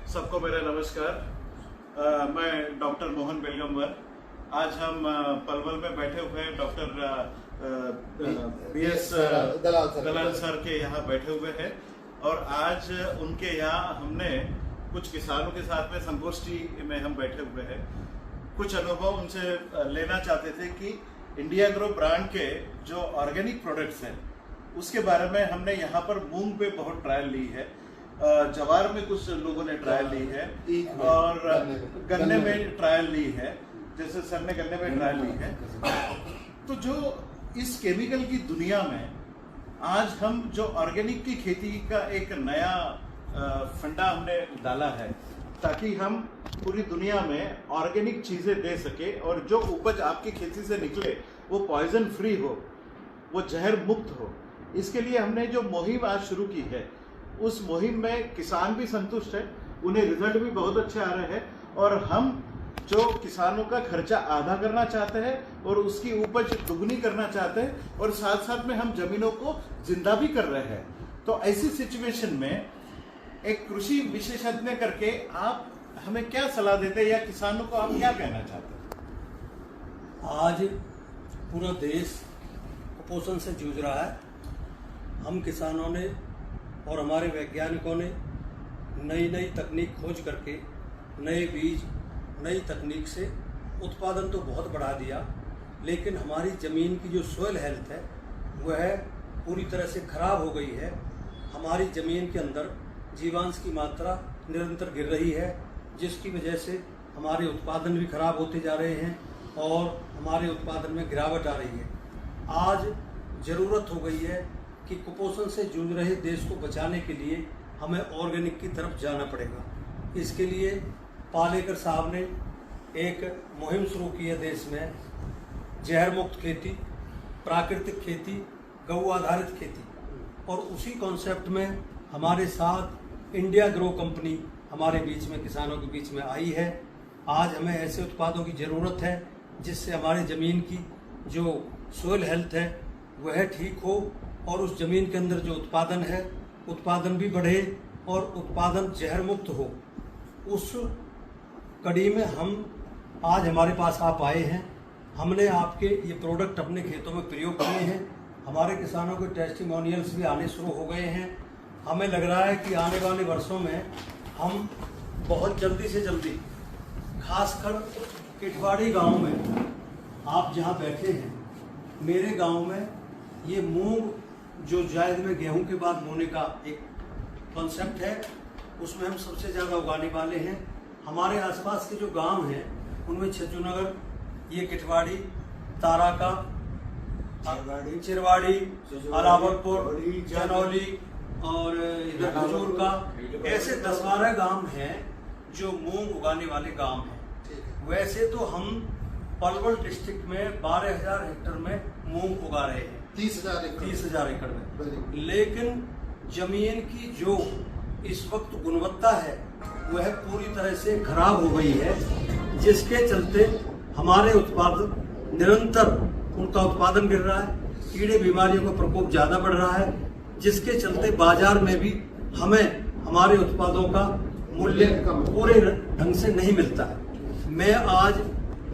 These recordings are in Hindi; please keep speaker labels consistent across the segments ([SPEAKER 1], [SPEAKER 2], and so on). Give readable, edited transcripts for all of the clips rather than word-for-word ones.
[SPEAKER 1] सबको मेरा नमस्कार। मैं डॉक्टर मोहन बेलगमवर। आज हम पलवल में बैठे हुए हैं डॉक्टर BS दलाल सर के यहाँ बैठे हुए हैं और आज उनके यहाँ हमने कुछ किसानों के साथ में संगोष्ठी में हम बैठे हुए हैं। कुछ अनुभव उनसे लेना चाहते थे कि इंडिया ग्रो ब्रांड के जो ऑर्गेनिक प्रोडक्ट्स हैं उसके बारे में हमने यहाँ पर मूंग पे बहुत ट्रायल ली है, जवार में कुछ लोगों ने ट्रायल ली है और गन्ने में ट्रायल ली है, जैसे सर ने गन्ने में ट्रायल ली है। तो जो इस केमिकल की दुनिया में आज हम जो ऑर्गेनिक की खेती का एक नया फंडा हमने डाला है ताकि हम पूरी दुनिया में ऑर्गेनिक चीजें दे सके और जो उपज आपकी खेती से निकले वो पॉइजन फ्री हो, वो जहर मुक्त हो। इसके लिए हमने जो मुहिम आज शुरू की है उस मुहिम में किसान भी संतुष्ट है, उन्हें रिजल्ट भी बहुत अच्छे आ रहे हैं और हम जो किसानों का खर्चा आधा करना चाहते हैं और उसकी उपज दुगनी करना चाहते हैं और साथ साथ में हम जमीनों को जिंदा भी कर रहे हैं। तो ऐसी सिचुएशन में एक कृषि विशेषज्ञ करके आप हमें क्या सलाह देते हैं या किसानों को आप क्या कहना चाहते हैं?
[SPEAKER 2] आज पूरा देश कुपोषण से जूझ रहा है। हम किसानों ने और हमारे वैज्ञानिकों ने नई नई तकनीक खोज करके नए बीज नई तकनीक से उत्पादन तो बहुत बढ़ा दिया, लेकिन हमारी ज़मीन की जो सोयल हेल्थ है वह पूरी तरह से खराब हो गई है। हमारी ज़मीन के अंदर जीवांश की मात्रा निरंतर गिर रही है, जिसकी वजह से हमारे उत्पादन भी खराब होते जा रहे हैं और हमारे उत्पादन में गिरावट आ रही है। आज ज़रूरत हो गई है कि कुपोषण से जूझ रहे देश को बचाने के लिए हमें ऑर्गेनिक की तरफ जाना पड़ेगा। इसके लिए पालेकर साहब ने एक मुहिम शुरू की है देश में, जहर मुक्त खेती, प्राकृतिक खेती, गऊ आधारित खेती, और उसी कॉन्सेप्ट में हमारे साथ इंडिया ग्रो कंपनी हमारे बीच में किसानों के बीच में आई है। आज हमें ऐसे उत्पादों की ज़रूरत है जिससे हमारी ज़मीन की जो सोयल हेल्थ है वह ठीक हो और उस ज़मीन के अंदर जो उत्पादन है उत्पादन भी बढ़े और उत्पादन जहर मुक्त हो। उस कड़ी में हम आज हमारे पास आप आए हैं। हमने आपके ये प्रोडक्ट अपने खेतों में प्रयोग किए हैं। हमारे किसानों के टेस्टिमोनियल्स भी आने शुरू हो गए हैं। हमें लग रहा है कि आने वाले वर्षों में हम बहुत जल्दी से जल्दी, खासकर किटवाड़ी गांव में, आप जहां बैठे हैं, मेरे गांव में ये मूंग जो जायद में गेहूं के बाद बोने का एक कॉन्सेप्ट है, उसमें हम सबसे ज़्यादा उगाने वाले हैं। हमारे आसपास के जो गांव हैं उनमें छज्जूनगर, ये किटवाड़ी, ताराका, चिरवाड़ी, अलावलपुर, जनौली और इधर खजूर का, ऐसे 10-12 गांव हैं जो मूंग उगाने वाले गांव हैं। वैसे तो हम पलवल डिस्ट्रिक्ट में 12,000 हेक्टेयर में मूंग उगा रहे हैं, 30,000 एकड़ में, लेकिन जमीन की जो इस वक्त गुणवत्ता है वह पूरी तरह से खराब हो गई है, जिसके चलते हमारे उत्पादन निरंतर उनका उत्पादन गिर रहा है, कीड़े बीमारियों का प्रकोप ज़्यादा बढ़ रहा है, जिसके चलते बाजार में भी हमें हमारे उत्पादों का मूल्य पूरे ढंग से नहीं मिलता है। मैं आज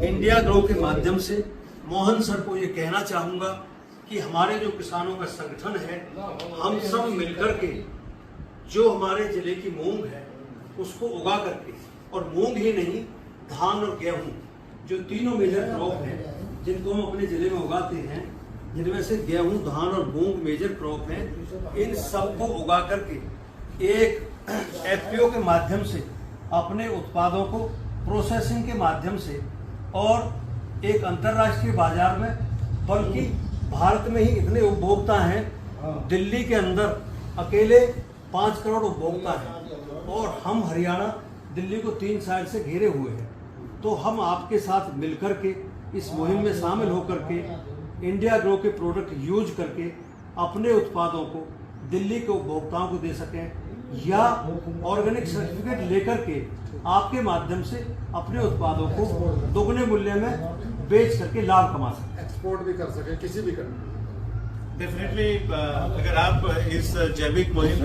[SPEAKER 2] इंडिया ग्रो के माध्यम से मोहन सर को ये कहना चाहूँगा कि हमारे जो किसानों का संगठन है, हम सब मिलकर के जो हमारे जिले की मूंग है उसको उगा करके, और मूंग ही नहीं, धान और गेहूं, जो तीनों मेजर क्रॉप हैं जिनको हम अपने जिले में उगाते हैं, जिनमें से गेहूं, धान और मूंग मेजर क्रॉप हैं, इन सबको उगा करके एक FPO के माध्यम से अपने उत्पादों को प्रोसेसिंग के माध्यम से और एक अंतर्राष्ट्रीय बाजार में, बल्कि भारत में ही इतने उपभोक्ता हैं, दिल्ली के अंदर अकेले 5 करोड़ उपभोक्ता हैं और हम हरियाणा दिल्ली को 3 साइड से घेरे हुए हैं। तो हम आपके साथ मिलकर के इस मुहिम में शामिल होकर के इंडिया ग्रो के प्रोडक्ट यूज करके अपने उत्पादों को दिल्ली के उपभोक्ताओं को दे सकें या ऑर्गेनिक सर्टिफिकेट लेकर के आपके माध्यम से अपने उत्पादों को दोगुने मूल्य में बेच करके लाभ कमा सकें,
[SPEAKER 3] एक्सपोर्ट भी कर सकें किसी भी कंट्री।
[SPEAKER 1] डेफिनेटली अगर आप इस जैविक मुहिम